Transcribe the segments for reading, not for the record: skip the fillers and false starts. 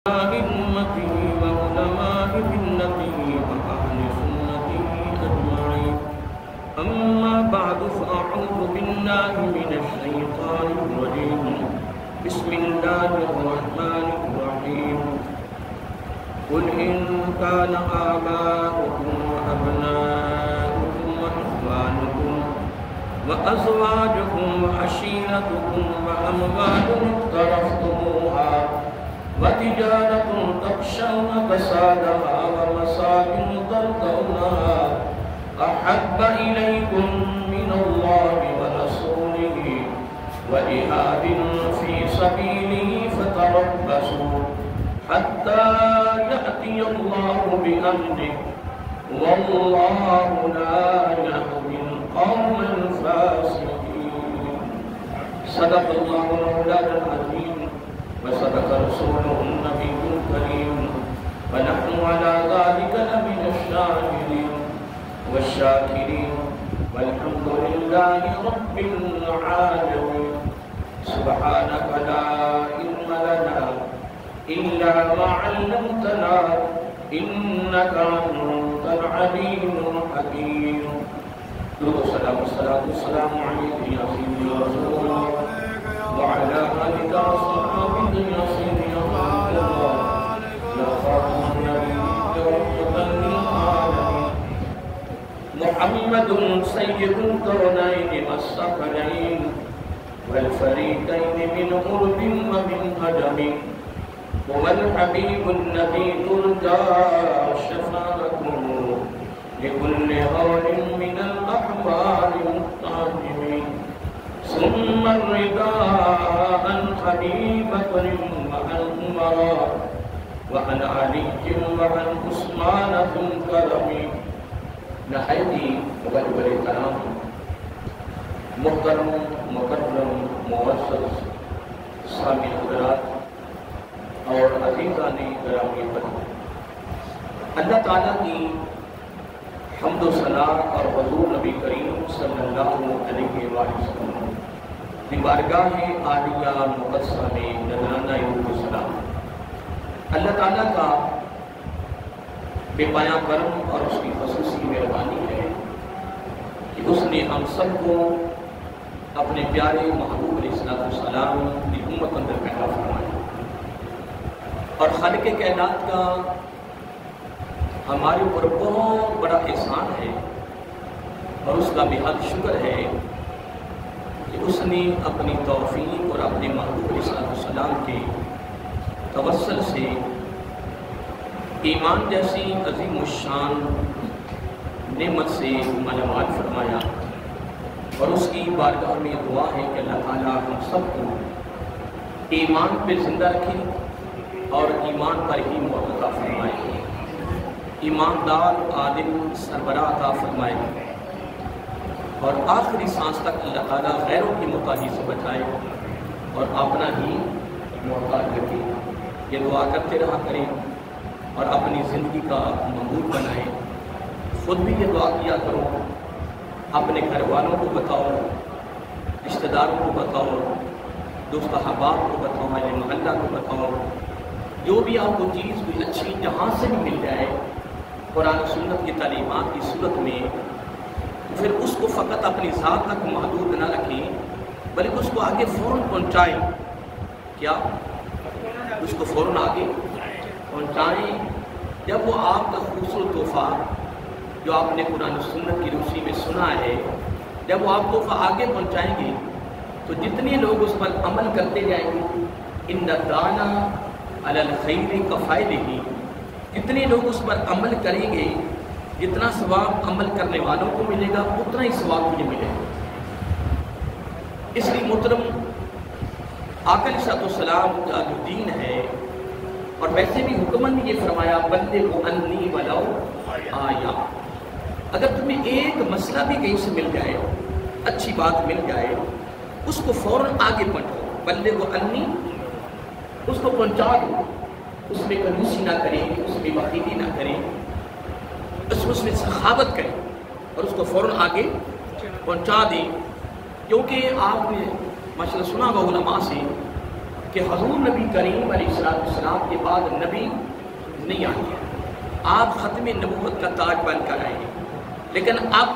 أئمته وعلماء ملته وأهل سنته أجمعين. أما بعد فأعوذ بالله من الشيطان الرجيم. بسم الله الرحمن الرحيم. قل إن كان آباؤكم وأبناؤكم وإخوانكم وأزواجكم وعشيرتكم وأموال اقترفتموها وتجارة تخشون كسادها ومساكن ترضونها أحب إليكم من الله ورسوله وجهاد في سبيله فتربصوا حتى يأتي الله بأمره والله لا يهدي القوم الفاسقين. صدق الله مولانا العظيم وصدق رسوله النبي الكريم ونحن على ذلك لمن الشاهدين والشاكرين والحمد لله رب العالمين. سبحانك لا علم لنا إلا ما علمتنا إنك أنت العليم الحكيم. السلام عليكم يا سيدي يا رسول الله وعلى آلك وصحبه يا سيدي يا رسول الله يا خاتم النبيين ورحمة للعالمين. محمد سيد الكونين والثقلين والفريقين من قرب ومن قدم هو الحبيب الذي ترجى شفاعته لكل هول من الأحوال المقتحمين. ثم الرداء عن خليفة وعن أمراء وعن علي وعن عثمان ذو الكرم. نہایتی مقدر کرام محترم مکرم معزز سامعین حضرات اور عزیزان گرامی قدر، اللہ تعالیٰ کی حمد و ثنا اور حضور نبی کریم صلی اللہ علیہ وآلہ وسلم کی بارگاہ عالیہ مقدسہ میں نذرانہ درود و سلام اللہ تعالیٰ کا بے پایاں کرم اور اس کی خصوصی مہربانی ہے کہ اس نے ہم سب کو اپنے پیارے محبوب علیہ السلام کی امت اندر پیدا فرمایا، اور خالق کائنات کا ہمارے اوپر بہت بڑا احسان ہے اور اس کا بے حد شکر ہے کہ اس نے اپنی توفیق اور اپنے محبوب علیہ السلام کے توسل سے ایمان جیسی عظیم الشان نعمت سے مالامال فرمایا، اور اس کی بارگاہ میں دعا ہے کہ اللہ تعالیٰ ہم سب کو ایمان پہ زندہ رکھے اور ایمان پر ہی موت عطا فرمائے، ایماندار عادل سربراہ عطا فرمائے، اور آخری سانس تک اللہ تعالیٰ غیروں کی محتاجی سے بچائے اور اپنا ہی محتاج رکھے۔ یہ دعا کرتے رہا کریں اور اپنی زندگی کا معمول بنائیں۔ خود بھی یہ دعا کیا کرو، اپنے گھر والوں کو بتاؤ، رشتہ داروں کو بتاؤ، دوست احباب کو بتاؤ، اہل محلہ کو بتاؤ، جو بھی آپ کو چیز کوئی اچھی جہاں سے بھی مل جائے قرآن و سنت کی تعلیمات کی صورت میں، پھر اس کو فقط اپنی ذات تک محدود نہ رکھیں بلکہ اس کو آگے فوراً پہنچائیں۔ کیا اس کو فوراً آگے پہنچائیں؟ جب وہ آپ کا خوبصورت تحفہ جو آپ نے قرآن و سنت کی روشنی میں سنا ہے، جب وہ آپ تحفہ آگے پہنچائیں گے تو جتنے لوگ اس پر عمل کرتے جائیں گے، ان دانا علی الخیر کفائلہ، جتنے لوگ اس پر عمل کریں گے جتنا ثواب عمل کرنے والوں کو ملے گا اتنا ہی ثواب مجھے ملے گا۔ اس لیے محترم آقا علیہ السلام کا جو دین ہے، اور ویسے بھی حکمن نے یہ فرمایا بلغوا عنی ولو آیا، اگر تمہیں ایک مسئلہ بھی کہیں سے مل جائے، اچھی بات مل جائے، اس کو فوراً آگے پہنچاؤ، بلغوا عنی، اس کو پہنچا دو، اس میں کنجوسی نہ کریں، اس میں بخیلی نہ کریں، اس میں سخاوت کریں اور اس کو فوراً آگے پہنچا دیں، کیونکہ آپ نے ماشاءاللہ سنا ہوگا علماء سے کہ حضور نبی کریم علیہ السلام کے بعد نبی نہیں آئے، آپ ختم نبوت کا تاج بن کر آئے ہیں، لیکن اب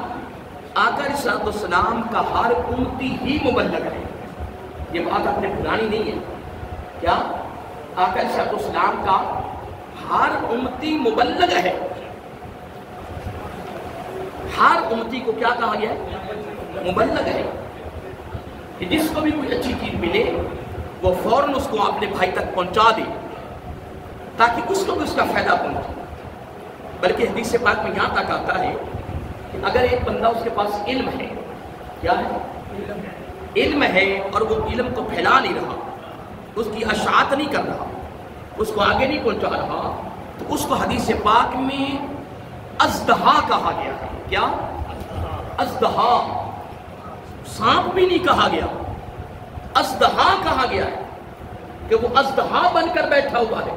آقا علیہ السلام کا ہر امتی ہی مبلغ ہے۔ یہ بات اپنے پرانی نہیں ہے، کیا آقا علیہ السلام کا ہر امتی مبلغ ہے۔ ہر امتی کو کیا کہا گیا ہے؟ مبلغ ہے، کہ جس کو بھی کوئی اچھی چیز ملے وہ فوراً اس کو اپنے بھائی تک پہنچا دے تاکہ اس کو بھی اس کا فائدہ پہنچے۔ بلکہ حدیث پاک میں یہاں تک آتا ہے کہ اگر ایک بندہ اس کے پاس علم ہے، کیا ہے؟ علم ہے، اور وہ علم کو پھیلا نہیں رہا، اس کی اشاعت نہیں کر رہا، اس کو آگے نہیں پہنچا رہا، تو اس کو حدیث پاک میں ازدہا کہا گیا ہے۔ کیا؟ ازدہا، سانپ بھی نہیں کہا گیا، ازدہا کہا گیا ہے کہ وہ ازدہا بن کر بیٹھا ہوا ہے۔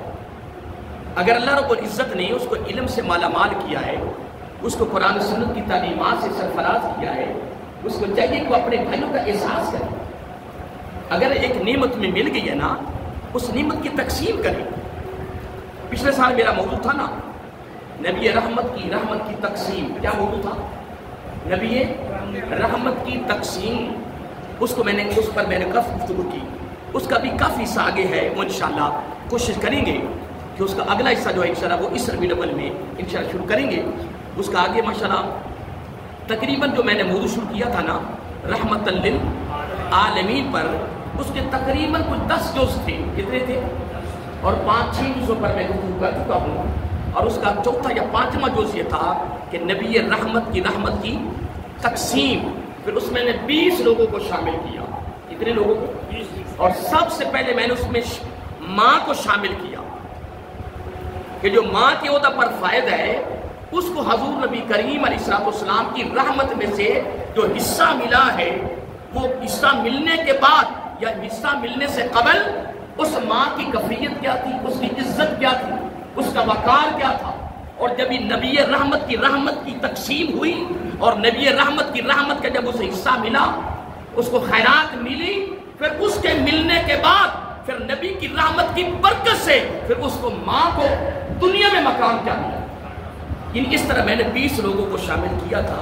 اگر اللہ رب العزت نے اس کو علم سے مالا مال کیا ہے، اس کو قرآن و سنت کی تعلیمات سے سرفراز کیا ہے، اس کو چاہیے کہ وہ اپنے بھائیوں کا احساس کرے۔ اگر ایک نعمت میں مل گئی ہے نا، اس نعمت کی تقسیم کرے۔ پچھلے سال میرا موضوع تھا نا، نبی رحمت کی تقسیم۔ کیا موضوع تھا؟ نبی رحمت کی تقسیم۔ اس پر میں نے کافی گفتگو کی، اس کا بھی کافی حصہ آگے ہے، وہ انشاءاللہ کوشش کریں گے کہ اس کا اگلا حصہ جو ہے انشاءاللہ وہ اس ربیع الاول میں انشاءاللہ شروع کریں گے۔ اس کا آگے ماشاءاللہ تقریباً جو میں نے موضوع شروع کیا تھا نا رحمت للعالمین پر، اس کے تقریباً کچھ 10 جز تھے۔ کتنے تھے؟ اور 5-6 جزوں پر میں گفتگو کر چکا ہوں، اور اس کا چوتھا یا 5واں جز یہ تھا کہ نبی رحمت کی تقسیم۔ پھر اس میں نے 20 لوگوں کو شامل کیا۔ کتنے لوگوں کو؟ اور سب سے پہلے میں نے اس میں ماں کو شامل کیا کہ جو ماں کے عہدہ پر فائد ہے، اس کو حضور نبی کریم علیہ السلام کی رحمت میں سے جو حصہ ملا ہے، وہ حصہ ملنے کے بعد یا حصہ ملنے سے قبل اس ماں کی کفیت کیا تھی، اس کی عزت کیا تھی، اس کا وقار کیا تھا۔ اور جب یہ نبی رحمت کی تقسیم ہوئی، اور نبی رحمت کا جب اسے حصہ ملا، اس کو خیرات ملی، پھر اس کے ملنے کے بعد پھر نبی کی رحمت کی برکت سے پھر اس کو ماں کو دنیا میں مقام کیا ملا۔ اس طرح میں نے 20 لوگوں کو شامل کیا تھا،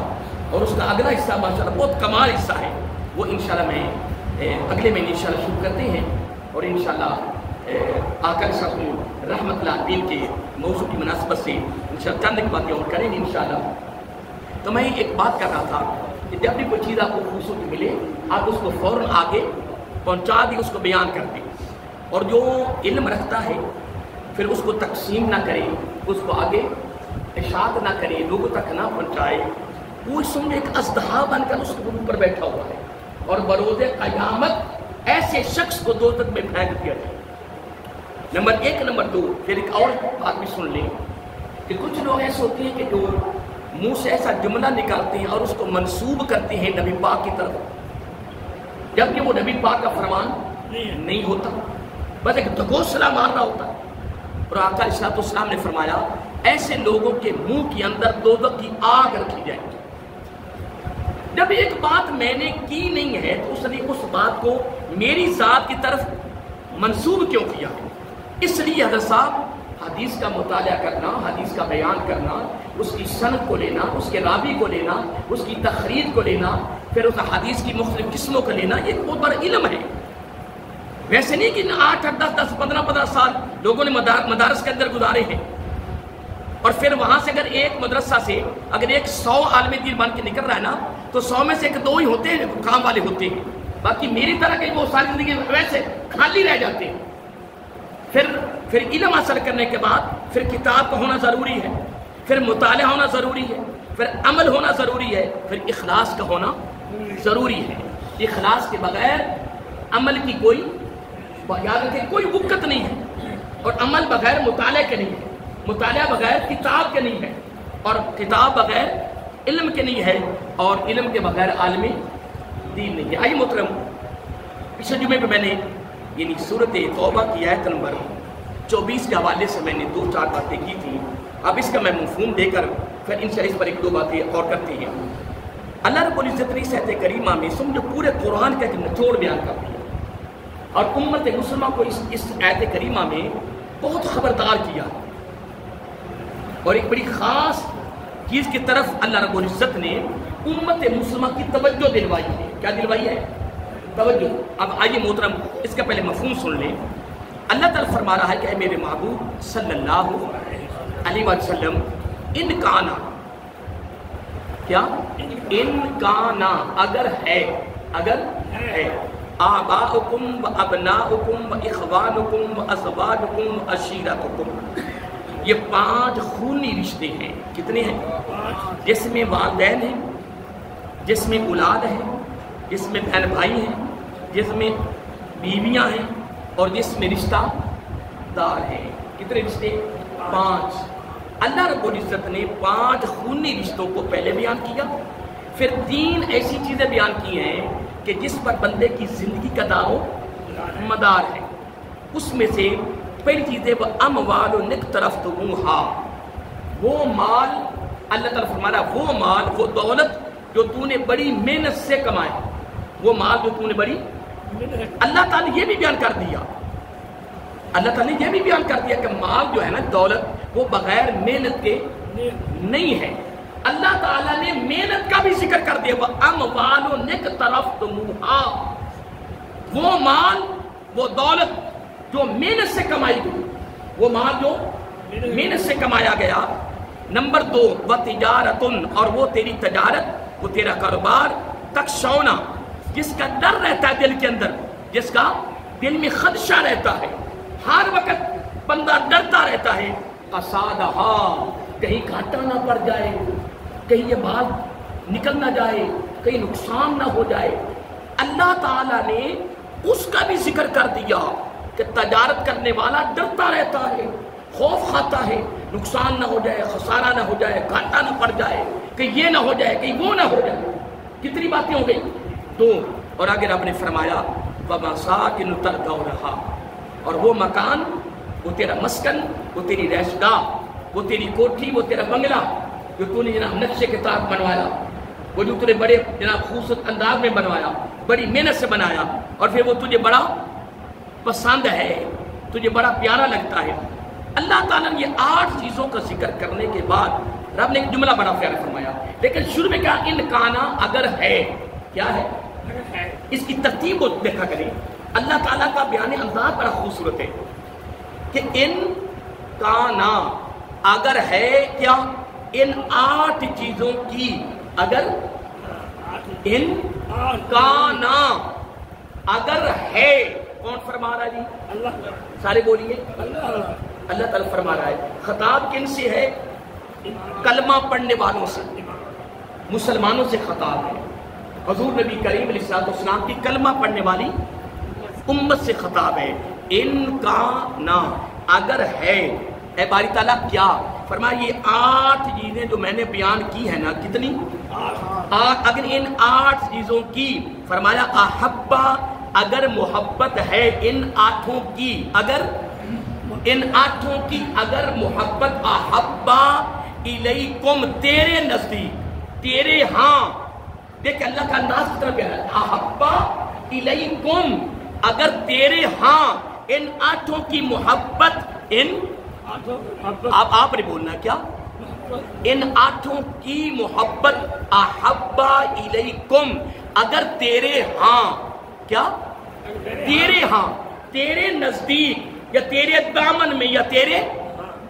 اور اس کا اگلا حصہ ماشاءاللہ بہت کمال حصہ ہے، وہ انشاءاللہ میں اگلے مہینے انشاءاللہ شروع کرتے ہیں، اور انشاءاللہ آقا صاحب رحمت العالمین کے موضوع کی مناسبت سے انشاءاللہ چند ایک باتیں اور کریں گے انشاءاللہ۔ تو میں ایک بات کر رہا تھا کہ جب بھی کوئی چیز آپ کو خصوصی ملے، آپ اس کو فوراً آگے پہنچا دیں، اس کو بیان کر دیں، اور جو علم رکھتا ہے پھر اس کو تقسیم نہ کرے، اس کو آگے اشاعت نہ کرے، لوگوں تک نہ پہنچائے، وہ اس میں ایک ازدہا بن کر اس کے اوپر بیٹھا ہوا ہے، اور بروز قیامت ایسے شخص کو دوزخ میں پھینک دیا جائے۔ نمبر 1۔ نمبر 2، پھر ایک اور بات بھی سن لیں کہ کچھ لوگ ایسے ہوتے ہیں کہ جو منہ سے ایسا جملہ نکالتے ہیں اور اس کو منسوب کرتے ہیں نبی پاک کی طرف، جبکہ وہ نبی پاک کا فرمان نہیں ہوتا، بس ایک تغوصلہ مارنا ہوتا ہے۔ اور آقا علیہ السلام نے فرمایا ایسے لوگوں کے منہ کے اندر دوزخ کی آگ رکھی جائے گی۔ جب ایک بات میں نے کی نہیں ہے تو اس نے اس بات کو میری ذات کی طرف منسوب کیوں کیا؟ اس لیے حضرت صاحب حدیث کا مطالعہ کرنا، حدیث کا بیان کرنا، اس کی سند کو لینا، اس کے راوی کو لینا، اس کی تخریج کو لینا، پھر اس حدیث کی مختلف قسموں کو لینا، یہ بہت بڑا علم ہے۔ ویسے نہیں کہ 8، 10، 15 سال لوگوں نے مدارس کے اندر گزارے ہیں، اور پھر وہاں سے اگر ایک مدرسہ سے اگر 100 عالم دین بن کے نکل رہا ہے نا، تو 100 میں سے 1-2 ہی ہوتے ہیں کام والے ہوتے ہیں، باقی میری طرح کے وہ ساری زندگی ویسے خالی رہ جاتے ہیں۔ پھر علم حاصل کرنے کے بعد پھر کتاب کا ہونا ضروری ہے، پھر مطالعہ ہونا ضروری ہے، پھر عمل ہونا ضروری ہے، پھر اخلاص کا ہونا ضروری ہے۔ اخلاص کے بغیر عمل کی کوئی یاد رکھیں کوئی وقت نہیں ہے، اور عمل بغیر مطالعے کے نہیں ہے، مطالعہ بغیر کتاب کے نہیں ہے، اور کتاب بغیر علم کے نہیں ہے، اور علم کے بغیر عالم دین نہیں ہے۔ آئیے محترم، پچھلے جمعے پہ میں نے یعنی سورۃ توبہ کی آیت نمبر 24 کے حوالے سے میں نے 2-4 باتیں کی تھیں۔ اب اس کا میں مفہوم دے کر پھر انشاءاللہ اس پر 1-2 باتیں اور کرتے ہیں۔ اللہ رب العزت نے آیت کریمہ میں سمجھو پورے قرآن کا ایک نچوڑ بیان کر دیا۔ اور امت مسلمہ کو اس آیت کریمہ میں بہت خبردار کیا، اور ایک بڑی خاص چیز کی طرف اللہ رب العزت نے امت مسلمہ کی توجہ دلوائی ہے۔ کیا دلوائی ہے؟ توجہ۔ اب آئیے محترم اس کا پہلے مفہوم سن لیں۔ اللہ تعالیٰ فرما رہا ہے کہ اے میرے محبوب صلی اللہ علیہ وسلم، ان کانا، کیا ان کانا، اگر ہے، اگر ہے، آباؤکم و ابناؤکم و اخوانکم و ازواجکم و عشیرتکم، یہ 5 خونی رشتے ہیں۔ کتنے ہیں؟ جس میں والدین ہیں، جس میں اولاد ہے، جس میں بہن بھائی ہیں، جس میں بیویاں ہیں، اور جس میں رشتہ دار ہیں۔ کتنے رشتے؟ 5۔ اللہ رب العزت نے 5 خونی رشتوں کو پہلے بیان کیا، پھر 3 ایسی چیزیں بیان کی ہیں کہ جس پر بندے کی زندگی کا دار و مدار ہے۔ اس میں سے پہلی چیز ہے وہ اموال اقترفتموها، وہ مال، اللہ تعالیٰ فرما رہا ہے وہ مال، وہ دولت جو تو نے بڑی محنت سے کمائے، وہ مال جو تو نے بڑی، اللہ تعالیٰ نے یہ بھی بیان کر دیا، اللہ تعالیٰ نے یہ بھی بیان کر دیا کہ مال جو ہے نا، دولت، وہ بغیر محنت کے نہیں ہے۔ اللہ تعالیٰ نے محنت کا بھی ذکر کر دیا، وہ اموال اقترفتموها، وہ مال، وہ دولت جو محنت سے کمائی گئی، وہ مال جو محنت سے کمایا گیا۔ نمبر 2 وَتِجَارَةٌ، اور وہ تیری تجارت، وہ تیرا کاروبار، تخشونا، جس کا ڈر رہتا ہے دل کے اندر، جس کا دل میں خدشہ رہتا ہے، ہر وقت بندہ ڈرتا رہتا ہے، کسادہا، کہیں گھاٹا نہ پڑ جائے، کہیں یہ مال نکل نہ جائے، کہیں نقصان نہ ہو جائے۔ اللہ تعالیٰ نے اس کا بھی ذکر کر دیا کہ تجارت کرنے والا ڈرتا رہتا ہے، خوف کھاتا ہے، نقصان نہ ہو جائے، خسارہ نہ ہو جائے، گھاٹا نہ پڑ جائے، کہ یہ نہ ہو جائے، کہ وہ نہ ہو جائے۔ کتنی باتیں ہو گئی؟ 2۔ اور آگے رب نے فرمایا وَمَسَاكِنُ تَرْضَوْنَهَا، اور وہ مکان، وہ تیرا مسکن، وہ تیری رہائش گاہ، وہ تیری کوٹھی، وہ تیرا بنگلہ جو تو نے جناب نقشے کے ساتھ بنوایا، وہ جو تو نے بڑے جناب خوبصورت انداز میں بنوایا، بڑی محنت سے بنایا، اور پھر وہ تجھے بڑا پسند ہے، تجھے بڑا پیارا لگتا ہے۔ اللہ تعالیٰ نے یہ 8 چیزوں کا ذکر کرنے کے بعد رب نے ایک جملہ بڑا پیارا فرمایا، لیکن شروع میں کہا ان کانا، اگر ہے، کیا ہے؟ اس کی ترتیب کو دیکھا کریں۔ اللہ تعالیٰ کا بیان انداز بڑا خوبصورت ہے کہ ان کانا، اگر ہے، کیا؟ ان 8 چیزوں کی، اگر ان کانا، اگر ہے، کون فرما رہا ہے جی؟ اللہ۔ سارے بولیے اللہ تعالیٰ فرما رہا ہے۔ خطاب کن سے ہے؟ کلمہ پڑھنے والوں سے، مسلمانوں سے خطاب ہے۔ حضور نبی کریم علیہ السلام کی کلمہ پڑھنے والی امت سے خطاب ہے۔ ان کا نا، اگر ہے، اے باری تعالیٰ کیا فرمایا؟ یہ 8 چیزیں جو میں نے بیان کی ہے نا، کتنی؟ 8۔ اگر ان 8 چیزوں کی، فرمایا احبا، اگر محبت ہے ان 8 کی، اگر ان 8 کی اگر محبت، احبا الیکم، تیرے نزدیک، تیرے ہاں، دیکھ اللہ کا انداز کتنا پیارا ہے، احبا الیکم، اگر تیرے ہاں ان 8 کی محبت، ان آپ نے بولنا کیا؟ ان 8 کی محبت، احبا الیکم، اگر تیرے ہاں، کیا؟ تیرے ہاں، تیرے نزدیک، یا تیرے دامن میں، یا تیرے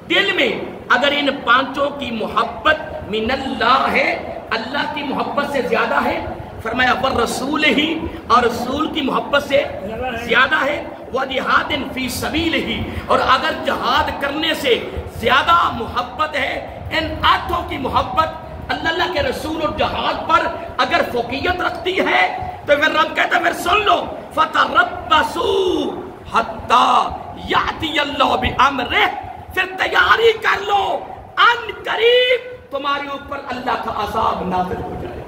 دل میں، اگر ان 5 کی محبت من اللہ ہے، اللہ کی محبت سے زیادہ ہے، فرمایا والرسول ہی، اور رسول کی محبت سے زیادہ ہے، وجہاد فی سبیلہ، اور اگر جہاد کرنے سے زیادہ محبت ہے، ان 8 کی محبت اللہ کے رسول اور جہاد پر اگر فوقیت رکھتی ہے، تو پھر رب کہتا ہے پھر سن لو، فَتَرَبَّصُوا حَتَّى يَأْتِيَ اللَّهُ بِأَمْرِهِ، پھر تیاری کر لو، ان قریب تمہارے اوپر اللہ کا عذاب نازل ہو جائے۔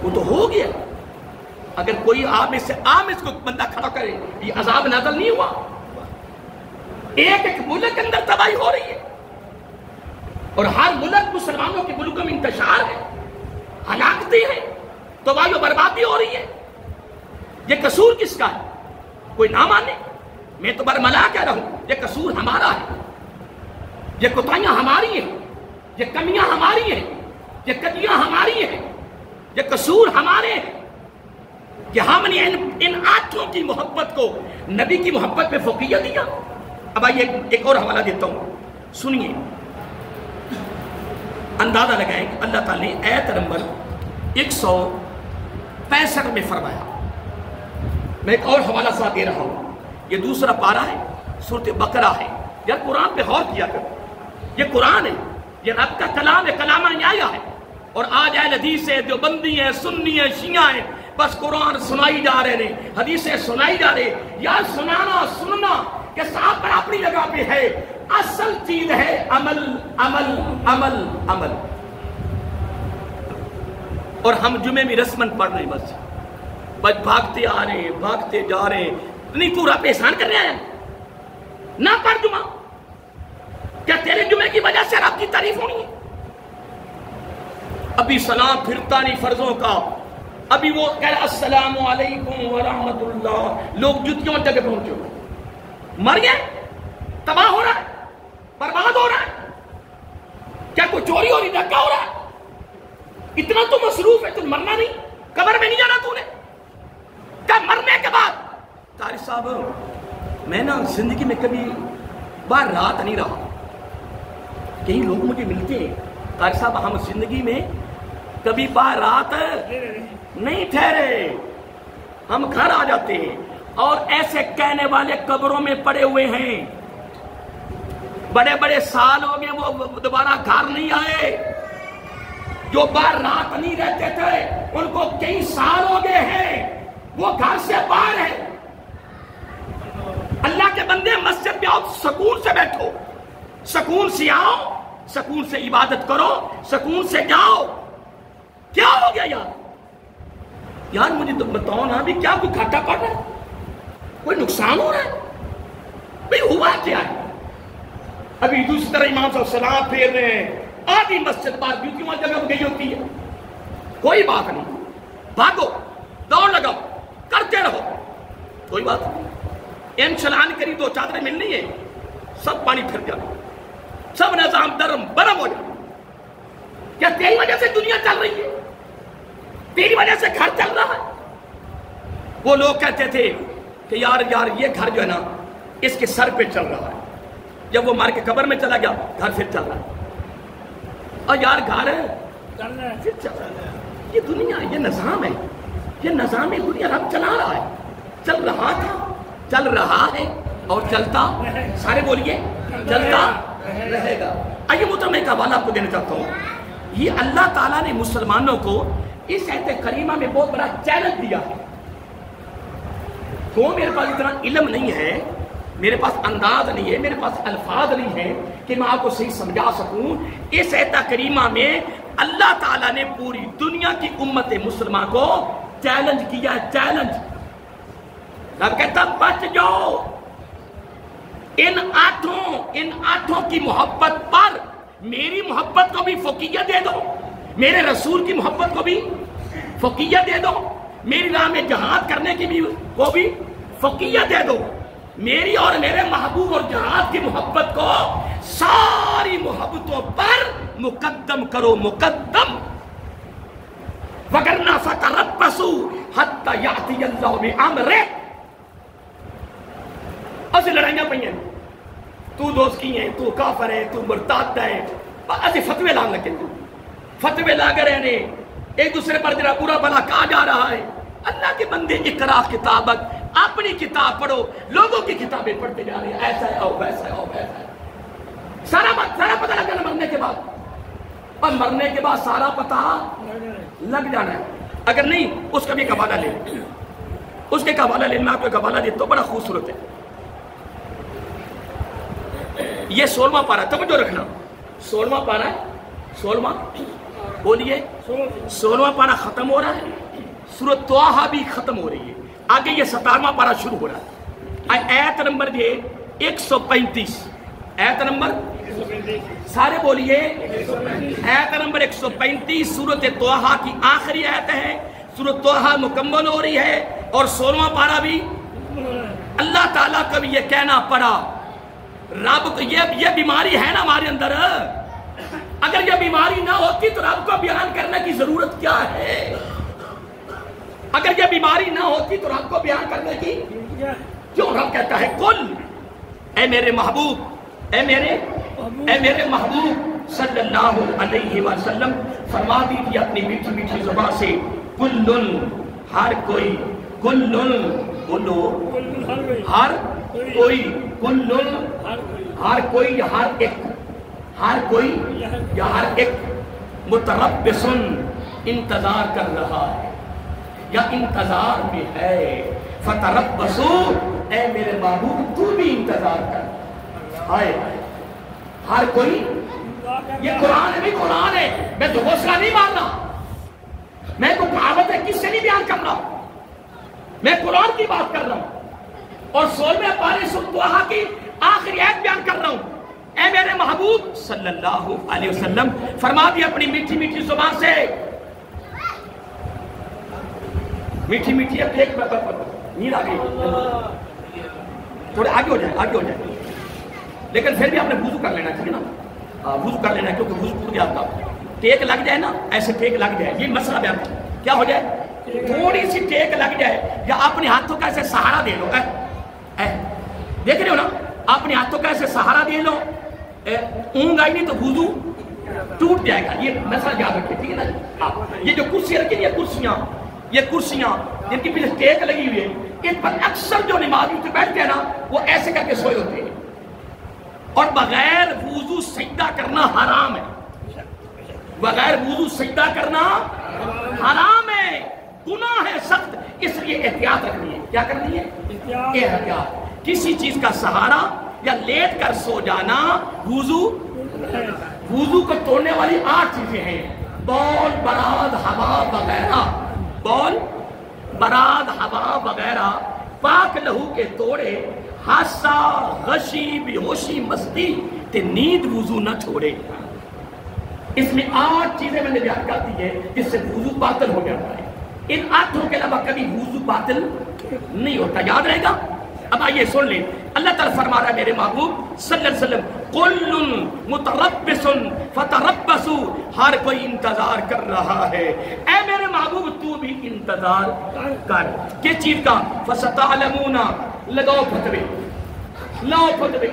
وہ تو ہو گیا، اگر کوئی عام اس کو بندہ کھڑا کرے، یہ عذاب نازل نہیں ہوا؟ ایک ایک ملک اندر تباہی ہو رہی ہے، اور ہر ملک مسلمانوں کے ملکوں میں انتشار ہے، ہلاکتیں ہیں، تباہی و بربادی ہو رہی ہے، یہ قصور کس کا ہے؟ کوئی نہ مانے، میں تو برملا کہہ رہا ہوں، یہ قصور ہمارا ہے، یہ کوتاہیاں ہماری ہیں، یہ کمیاں ہماری ہیں، یہ کجیاں ہماری ہیں، یہ قصور ہمارے ہیں کہ ہم نے ان آٹھوں کی محبت کو نبی کی محبت میں فوقیت دیا۔ اب آئیے ایک اور حوالہ دیتا ہوں، سنیے، اندازہ لگائیں کہ اللہ تعالیٰ نے آیت نمبر 165 میں فرمایا۔ میں ایک اور حوالہ ساتھ دے رہا ہوں، یہ دوسرا پارہ ہے، سورۃ بقرہ ہے۔ یار قرآن پہ غور کیا کرو، یہ قرآن ہے، یہ رب کا کلام ہے، کلامہ آیا ہے، اور آج اہل حدیث ہے، دیوبندی ہیں، سنی ہیں، شیعہ ہیں، بس قرآن سنائی جا رہے ہیں، حدیثیں سنائی جا رہے ہیں۔ یار سنانا سننا کہ صاحب پر اپنی جگہ پہ ہے، اصل چیز ہے عمل عمل عمل عمل۔ اور ہم جمعے میں رسمن پڑھ رہے ہیں، بس بھاگتے آ رہے ہیں، بھاگتے جا رہے ہیں، نہیں پورا پہ احسان کر رہے ہیں، نہ پڑھ جمعہ، کیا تیرے جمعے کی وجہ سے رب کی تعریف ہونی ہے؟ ابھی سلام پھرتا نہیں فرضوں کا، ابھی وہ کہہ رہا السلام علیکم ورحمت اللہ، لوگ جتیوں جگہ پہنچے ہوئے، مر گئے، تباہ ہو رہا ہے، برباد ہو رہا ہے، کیا کوئی چوری ہو رہی، دھکا ہو رہا ہے، اتنا تو مصروف ہے، تو مرنا نہیں، قبر میں نہیں جانا تو نے، کیا مرنے کے بعد؟ طارق صاحب میں نا زندگی میں کبھی باہر رات نہیں رہا، کئی لوگ مجھے ملتے ہیں، طارق صاحب ہم زندگی میں کبھی باہر رات نہیں ٹھہرے، ہم گھر آ جاتے ہیں، اور ایسے کہنے والے قبروں میں پڑے ہوئے ہیں، بڑے بڑے سال ہو گئے وہ دوبارہ گھر نہیں آئے، جو باہر رات نہیں رہتے تھے ان کو کئی سال ہو گئے ہیں وہ گھر سے باہر ہیں۔ اللہ کے بندے مسجد میں آؤ، سکون سے بیٹھو، سکون سے آؤ، سکون سے عبادت کرو، سکون سے جاؤ۔ کیا ہو گیا یار مجھے تو بتاؤ نا، ابھی کیا کوئی گھاٹا پڑ رہا ہے، کوئی نقصان ہو رہا ہے؟ بھئی ہوا کیا ہے؟ ابھی دوسری طرح امام صاحب سلام پھیر رہے ہیں، آدھی مسجد بار ڈیوٹی وہاں جگہ گئی ہوتی ہے، کوئی بات نہیں، بھاگو، دوڑ لگاؤ، کرتے رہو، کوئی بات نہیں۔ انشلان کری دو چادریں ملنی ہے، سب پانی پھر جائے، سب نظام درم برم ہو جائے۔ کیا تیری وجہ سے دنیا چل رہی ہے؟ تیری وجہ سے گھر چل رہا ہے؟ وہ لوگ کہتے تھے کہ یار یہ گھر جو ہے نا اس کے سر پہ چل رہا ہے، جب وہ مار کے قبر میں چلا گیا گھر پھر چل رہا ہے، اور یار گھر پھر چل رہا ہے۔ یہ دنیا، یہ نظام ہے، یہ نظام ہے، دنیا رب چلا رہا ہے، چل رہا تھا، چل رہا ہے، اور چلتا، سارے بولیے، چلتا رہے گا۔ آئیے محترم ایک حوالہ آپ کو دینا چاہتا ہوں، یہ اللہ تعالیٰ نے مسلمانوں کو اس آیت کریمہ میں بہت بڑا چیلنج دیا ہے۔ تو میرے پاس اتنا علم نہیں ہے، میرے پاس انداز نہیں ہے، میرے پاس الفاظ نہیں ہے کہ میں آپ کو صحیح سمجھا سکوں۔ اس آیت کریمہ میں اللہ تعالیٰ نے پوری دنیا کی امت مسلمہ کو چیلنج کیا ہے، چیلنج۔ رب کہتا بچ جاؤ، ان آٹھوں کی محبت پر میری محبت کو بھی فوقیت دے دو، میرے رسول کی محبت کو بھی فوقیت دے دو، میری راہ میں جہاد کرنے کی بھی کو بھی فوقیت دے دو، میری اور میرے محبوب اور جہاد کی محبت کو ساری محبتوں پر مقدم کرو، مقدم۔ وَغَرْنَا فَتَرَبَّصُوا حَتَّى يَأْتِيَ اللَّهُ بِأَمْرِهِ۔ ایسے لڑائیاں پہ ہیں، تو دوست کی ہیں، تو کافر ہے، تو مرتاد ہے، ایسے فتوے لانے لگے، فتوے لا کر رہنے، ایک دوسرے پر جرا برا بھلا کہا جا رہا ہے۔ اللہ کے بندے اقرا کتابت، اپنی کتاب پڑھو، لوگوں کی کتابیں پڑھتے جا رہے ہیں، ایسا ہے اور ویسا ہے اور ویسا ہے، سارا پتہ لگ جانا مرنے کے بعد، اور مرنے کے بعد سارا پتہ لگ جانا ہے۔ اگر نہیں اس کا بھی حوالہ لے، اس کے حوالہ لے، میں آپ کو حوالہ دیتا ہوں، بڑا خوبصورت ہے۔ یہ 16واں پارہ، توجہ رکھنا، 16واں پارہ ہے، 16واں بولیے، 16واں پارہ ختم ہو رہا ہے، سورۃ طٰہٰ بھی ختم ہو رہی ہے، آگے یہ 17واں پارہ شروع ہو رہا ہے۔ آیت نمبر یہ 135، آیت نمبر سارے بولیے، آیت نمبر 135 سورۃ طٰہٰ کی آخری آیت ہے۔ سورۃ طٰہٰ مکمل ہو رہی ہے اور 16واں پارہ بھی اللہ تعالیٰ کو بھی یہ کہنا پڑا رب کو یہ بیماری ہے نا ہمارے اندر، اگر یہ بیماری نہ ہوتی تو رب کو بیان کرنے کی ضرورت کیا ہے؟ اگر یہ بیماری نہ ہوتی تو رب کو بیان کرنے کی کیوں؟ رب کہتا ہے کل اے میرے محبوب، اے میرے محبوب صلی اللہ علیہ وسلم فرما دیجیے اپنی میٹھی میٹھی زبان سے کلن، ہر کوئی، کلن بولو، ہر کوئی، کلن ہر کوئی، ہر ایک، ہر کوئی یا ہر ایک، متربصن انتظار کر رہا ہے یا انتظار میں ہے، فتربصوا اے میرے محبوب تو بھی انتظار کر۔ آئے ہر کوئی، یہ قرآن ہے بھی قرآن ہے، میں تو حوصلہ نہیں مارنا، میں تو کہاوت ہے کس سے نہیں بیان کر رہا، میں قرآن کی بات کر رہا ہوں اور 16ویں پارے سورۃ طٰہٰ کی آخری آیت بیان کر رہا ہوں۔ اے میرے محبوب صلی اللہ علیہ وسلم فرما دیا اپنی میٹھی میٹھی زبان سے، میٹھی میٹھی اب ایک نیند آ گئی، تھوڑے آگے ہو جائے، آگے ہو جائے، لیکن پھر بھی آپ نے وضو کر لینا ٹھیک ہے نا، وضو کر لینا کیونکہ وضو ٹوٹ گیا آپ کا، ٹیک لگ جائے نا، ایسے ٹیک لگ جائے، یہ مسئلہ بیان کیا ہو جائے، تھوڑی سی ٹیک لگ جائے یا اپنے ہاتھوں کا ایسے سہارا دے لو، دیکھ رہے ہو نا، اپنے ہاتھوں کا ایسے سہارا دے لو، اونگ آئی نہیں تو وضو ٹوٹ جائے گا، یہ مسئلہ یاد رکھیں ٹھیک ہے نا۔ یہ جو کرسی رکھی یہ کرسیاں جن کی پیچھے ٹیک لگی ہوئی ہے، ان پر اکثر جو نمازی اٹھ بیٹھتے ہیں نا وہ ایسے کر کے سوئے ہوتے ہیں، اور بغیر وضو سجدہ کرنا حرام ہے، بغیر وضو سجدہ کرنا حرام ہے، گناہ ہے سخت، اس لیے احتیاط رکھنی ہے۔ کیا کرنی ہے؟ احتیاط۔ کسی چیز کا سہارا یا لیٹ کر سو جانا وضو کو توڑنے والی 8 چیزیں ہیں، بول، براد، ہوا وغیرہ، بول، براد، ہوا وغیرہ، پاک لہو کے توڑے، حادثہ، غشی، بیہوشی، مستی تے نیند وضو نہ چھوڑے۔ اس میں 8 چیزیں میں نے بیان کر دی ہے جس سے وضو باطل ہو جاتا ہے، ان 8 کے علاوہ کبھی وضو باطل نہیں ہوتا، یاد رہے گا۔ اب آئیے سن لیں، اللہ تعالیٰ فرما رہا ہے میرے محبوب صلی اللہ علیہ وسلم کل متربص فتربصوا، ہر کوئی انتظار کر رہا ہے، اے میرے محبوب تو بھی انتظار کر۔ کس چیز کا؟ فستعلمون، لگاؤ فتوے، لاؤ فتوے۔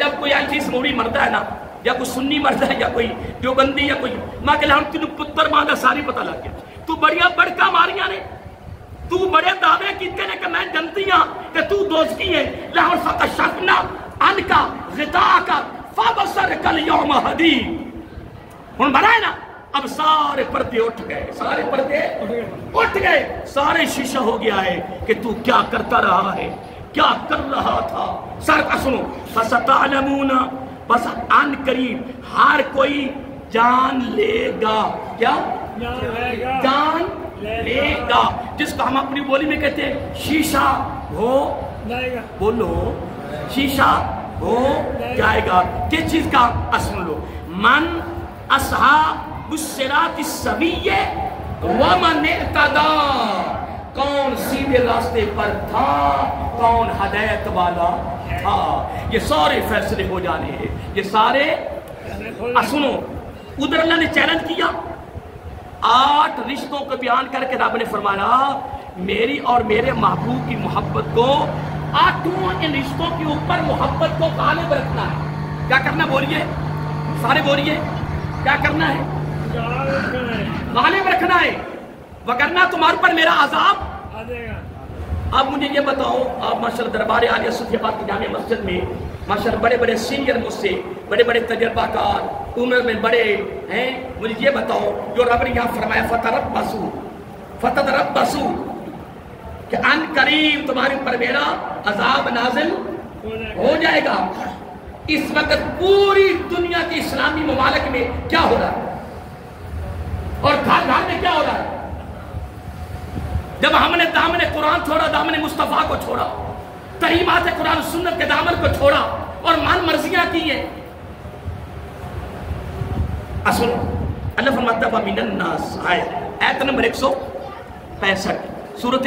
جب کوئی ایسی سموڑی مرتا ہے نا، یا کوئی سنی مرتا ہے یا کوئی دیوبندی یا کوئی ماں کہ ہم تینوں پتر ماں ساری پتہ لگ گیا، تو بڑیا بڑکا ماریاں نے، تو بڑے دعوے کیتے نے کہ میں جنتی ہاں کہ تو دوزکی ہے، لہن فکشفنا عنک غطاءک فبصرک اليوم حدید۔ ہن بڑا ہے نا، اب سارے پردے اٹھ گئے، سارے پردے اٹھ گئے، سارے شیشہ ہو گیا ہے کہ تو کیا کرتا رہا ہے، کیا کر رہا تھا۔ سر کا سنو، فستعلمون، بس ان قریب ہر کوئی جان لے گا، کیا جان لے گا، جس کو ہم اپنی بولی میں کہتے ہیں شیشہ ہو جائے گا، بولو شیشہ ہو جائے گا۔ کس چیز کا؟ سن لو، من اصحاب الصراط السوی ومن اہتدی، کون سیدھے راستے پر تھا، کون ہدایت والا تھا۔ یہ سارے فیصلے ہو جانے ہیں، یہ سارے سنو، ادھر اللہ نے چیلنج کیا، 8 رشتوں کو بیان کر کے رب نے فرمایا میری اور میرے محبوب کی محبت کو 8 ان رشتوں کے اوپر محبت کو غالب رکھنا ہے۔ کیا کرنا بولیے، سارے بولیے، کیا کرنا ہے؟ غالب رکھنا ہے، وگرنہ تمہارے پر میرا عذاب آ جائے گا۔ اب مجھے یہ بتاؤ، آپ ماشاءاللہ دربار عالیہ صفیہ آباد کی جامع مسجد میں ماشاءاللہ بڑے بڑے سینئر مجھ سے، بڑے بڑے تجربہ کار، عمر میں بڑے ہیں، مجھے یہ بتاؤ جو رب نے یہاں فرمایا فتربصوا، فتربصوا، کہ ان قریب تمہارے اوپر میرا عذاب نازل ہو جائے گا۔ اس وقت پوری دنیا کے اسلامی ممالک میں کیا ہو رہا ہے اور گھر گھر میں کیا ہو رہا ہے؟ جب ہم نے دامن قرآن چھوڑا، دامن مصطفیٰ کو چھوڑا، تعلیمات قرآن سنت کے دامن کو چھوڑا اور من مرضیاں کی ہیں، اصل اللہ فرماتا ہے وَمِنَ النَّاسِ، آیت نمبر 165، سورت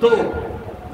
2।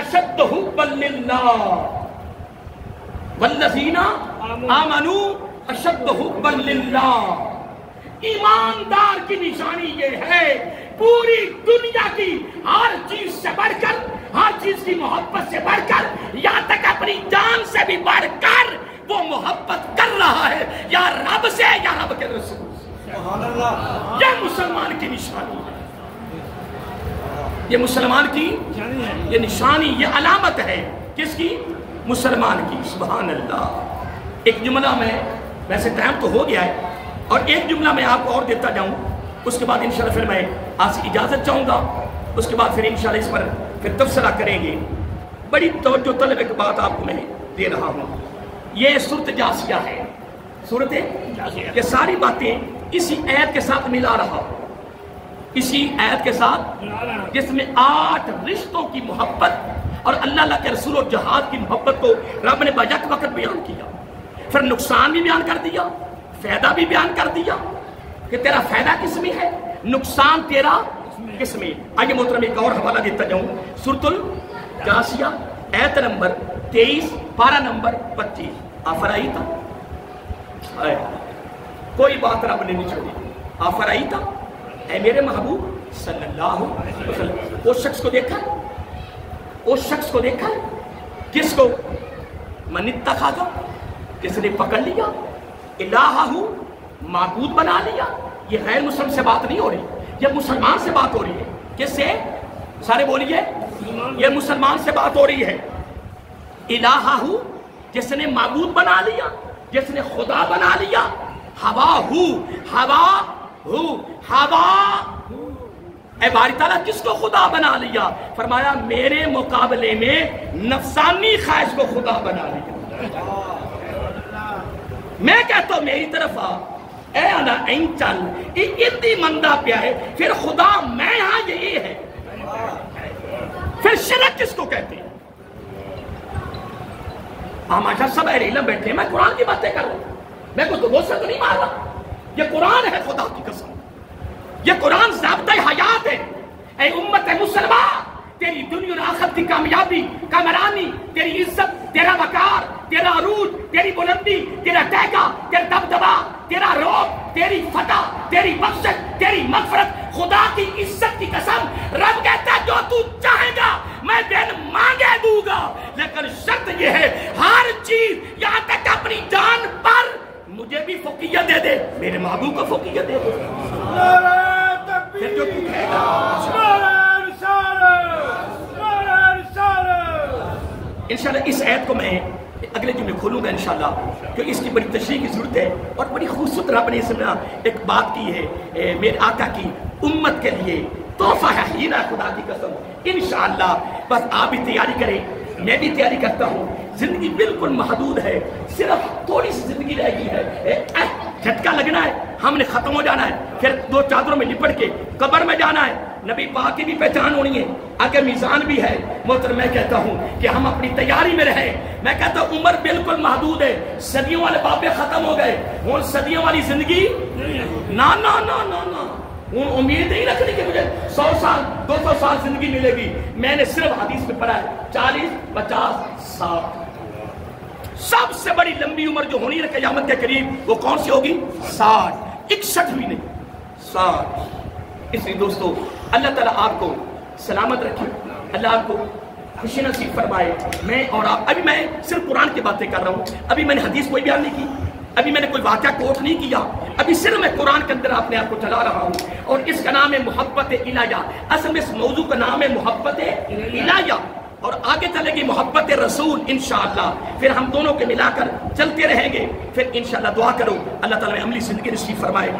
اشد حبا للہ والذین آمنوا اشد حبا للہ. ایماندار کی نشانی یہ ہے پوری دنیا کی ہر چیز سے بڑھ کر، ہر چیز کی محبت سے بڑھ کر، یہاں تک اپنی جان سے بھی بڑھ کر وہ محبت کر رہا ہے یا رب سے یا رب کے رسول سے. یہ مسلمان کی نشانی ہے، یہ مسلمان کی یہ نشانی، یہ علامت ہے. کس کی؟ مسلمان کی. سبحان اللہ. ایک جملہ میں، ویسے ٹائم تو ہو گیا ہے، اور ایک جملہ میں آپ کو اور دیتا جاؤں، اس کے بعد انشاءاللہ پھر میں آپ سے اجازت چاہوں گا، اس کے بعد پھر انشاءاللہ اس پر پھر تبصرہ کریں گے. بڑی توجہ طلب ایک بات آپ کو میں دے رہا ہوں. یہ سورۃ جاسیہ ہے، سورۃ جاسیہ. یہ ساری باتیں اسی آیت کے ساتھ ملا رہا ہوں، اسی آیت کے ساتھ جس میں 8 رشتوں کی محبت اور اللہ کے رسول و جہاد کی محبت کو رب نے بیک وقت بیان کیا. پھر نقصان بھی بیان کر دیا، فائدہ بھی بیان کر دیا کہ تیرا فائدہ کس میں ہے، نقصان تیرا کس میں. آئیے محترم ایک اور حوالہ دیتا جاؤں. سورۃ الجاسیہ آیت نمبر 23 پارہ نمبر 25. افرائیتا، کوئی بات رب نے نہیں چھوڑی. افرائیتا، اے میرے محبوب صلی اللہ علیہ وسلم، اس شخص کو دیکھا، اس شخص کو دیکھا کس کو؟ من اتخذ، کس نے پکڑ لیا الہہ، معبود بنا لیا. یہ غیر مسلم سے بات نہیں ہو رہی، یہ مسلمان سے بات ہو رہی ہے. کس سے؟ سارے بولیے. یہ مسلمان سے بات ہو رہی ہے. الہہ، جس نے معبود بنا لیا، جس نے خدا بنا لیا. ہوا ہو، ہوا ہو، ہوا. اے باری تعالیٰ کس کو خدا بنا لیا؟ فرمایا میرے مقابلے میں نفسانی خواہش کو خدا بنا لیا. میں کہتا ہوں میری طرف آ، اے انا این چل، اتنی مندہ پیا ہے، پھر خدا میں ہاں یہ ہے. پھر شرک کس کو کہتے ہیں؟ ماشاء سب اہل علم بیٹھے ہیں، میں قرآن کی باتیں کر رہا ہوں، میں کچھ دوست سے تو نہیں مار رہا. یہ قرآن ہے، خدا کی قسم، یہ قرآن ضابطۂ حیات ہے. اے امت مسلمہ، تیری دنیا اور آخرت کی کامیابی، کامرانی، تیری عزت، تیرا وقار، تیرا عروج، تیری بلندی، تیرا ٹیکا، تیرا دبدبا، تیرا روب، تیری فتح، تیری بخشش، تیری مغفرت، خدا کی عزت کی قسم. رب کہتا ہے جو تو چاہے گا میں بن مانگے دوں گا، لیکن شرط یہ ہے ہر چیز یہاں تک اپنی جان پر مجھے بھی فوقیت دے دے، میرے محبوب کو فوقیت دے دے. پھر جو تو کہے گا انشاءاللہ. اس آیت کو میں اگلے جمعے کھولوں گا انشاءاللہ، کیونکہ اس کی بڑی تشریح کی ضرورت ہے، اور بڑی خوبصورت رب نے اس میں ایک بات کی ہے میرے آقا کی امت کے لیے تحفہ ہے، ہیرا خدا کی قسم. انشاءاللہ بس آپ بھی تیاری کریں، میں بھی تیاری کرتا ہوں. زندگی بالکل محدود ہے، صرف تھوڑی سی زندگی رہ گئی ہے. جھٹکا لگنا ہے، ہم نے ختم ہو جانا ہے، پھر 2 چادروں میں لپٹ کے قبر میں جانا ہے. نبی پاک کی بھی پہچان ہونی ہے، آگے میزان بھی ہے. محترم میں کہتا ہوں کہ ہم اپنی تیاری میں رہیں. میں کہتا ہوں عمر بالکل محدود ہے، صدیوں والے بابے ختم ہو گئے، ہوں صدیوں والی زندگی نا نا نا نا نا. ہوں امید نہیں رکھنی کہ مجھے 100 سال 200 سال زندگی ملے گی. میں نے صرف حدیث میں پڑھا ہے 40 50 60. سب سے بڑی لمبی عمر جو ہونی ہے قیامت کے قریب وہ کون سی ہوگی؟ 60. 61 بھی نہیں، 60. اس لیے دوستو اللہ تعالیٰ آپ کو سلامت رکھے، اللہ آپ کو خوشی نصیب فرمائے. میں اور آپ، ابھی میں صرف قرآن کی باتیں کر رہا ہوں، ابھی میں نے حدیث کوئی بیان نہیں کی، ابھی میں نے کوئی واقعہ کوٹ نہیں کیا، ابھی صرف میں قرآن کے اندر اپنے آپ کو چلا رہا ہوں. اور اس کا نام ہے محبت الہیہ. اصل میں اس موضوع کا نام ہے محبت الہیہ، اور آگے چلے گی محبت رسول انشاءاللہ. پھر ہم دونوں کے ملا کر چلتے رہیں گے. پھر انشاءاللہ دعا کرو اللہ تعالیٰ میں عملی زندگی نصیب فرمائے.